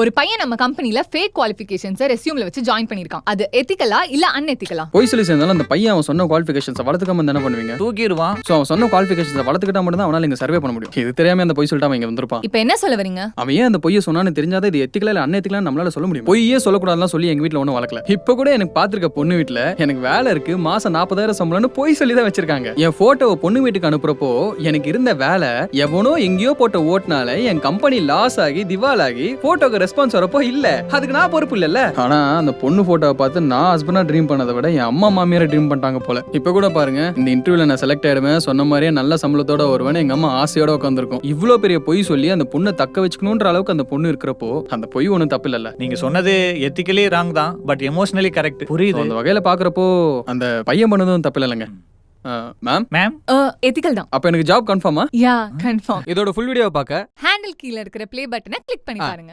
ஒரு பையன் நம்ம கம்பெனில ஃபேக் குவாலிஃபிகேஷன்ஸ் ரெஸ்யூம்ல வச்சு ஜாயின் பண்ணிருக்கான். அது எத்திக்கலா இல்ல அன்எத்திக்கலா? போய் சொல்லி சேர்ந்தாலும் அந்த பையன் அவன் சொன்ன குவாலிஃபிகேஷன்ஸை வளர்த்துக்காம என்ன பண்ணுவீங்க? தூக்கிடுவான். ஸோ அவன் சொன்ன குவாலிஃபிகேஷன்ஸை வளர்த்துக்கிட்டா மட்டும் தான் அவனால இங்க சர்வே பண்ண முடியும். இது தெரியாம அந்த பொய் சொல்லிட்டு அவன் இங்க வந்திருப்பான். இப்போ என்ன சொல்ல வரீங்க? அவன் ஏன் அந்த பொய்யை சொன்னான்னு தெரிஞ்சாதான் இது எத்திக்கலா இல்ல அன்எத்திக்கலா நம்மளால சொல்ல முடியும். பொய்யே சொல்லக்கூடாதுலாம் சொல்லி எங்க வீட்ல ஒன்றும் வளர்க்கல. இப்போ கூட எனக்கு பார்த்திருக்க பொண்ணு வீட்ல எனக்கு வேலை இருக்கு, மாசம் 40,000 சம்பளம்னு பொய் சொல்லி தான் வச்சிருக்காங்க. என் போட்டோவை பொண்ணு வீட்டுக்கு அனுப்புறப்போ எனக்கு இருந்த வேலை எவனோ எங்கேயோ போட்ட ஓட்டுனால என் கம்பெனி லாஸ் ஆகி திவாலாகி போட்டோக்கு ரெஸ்பான்ஸ் வரப்போ இல்ல, அதுக்கு நான் பொறுப்பு இல்லல்ல. ஆனா அந்த பொண்ணு போட்டோவை பார்த்து நான் ஹஸ்பண்டா ட்ரீம் பண்ணதை விட என் அம்மா மாமியார ட்ரீம் பண்ணிட்டாங்க போல. இப்ப கூட பாருங்க, இந்த இன்டர்வியூல நான் செலக்ட் ஆயிடுவேன் சொன்ன மாதிரியே நல்ல சம்பளத்தோட வருவேன் எங்க அம்மா ஆசையோட உட்காந்துருக்கும். இவ்வளவு பெரிய பொய் சொல்லி அந்த பொண்ணை தக்க வச்சுக்கணும்ன்ற அளவுக்கு அந்த பொண்ணு இருக்கிறப்போ அந்த பொய் ஒன்றும் தப்பு இல்லல்ல. நீங்க சொன்னது எத்திக்கலி ராங் தான், பட் எமோஷனலி கரெக்ட். புரியுது. அந்த வகையில பாக்குறப்போ அந்த பையன் பண்ணதும் தப்பு இல்லைங்க. மேம் மேம் எத்திக்கல் தான். அப்ப எனக்கு ஜாப் கன்ஃபார்மா? யா கன்ஃபார்ம். இதோட ஃபுல் வீடியோ பார்க்க ஹேண்டில் கீழ இருக்கிற ப்ளே பட்டனை கிளிக் பண்ணி பாருங்க.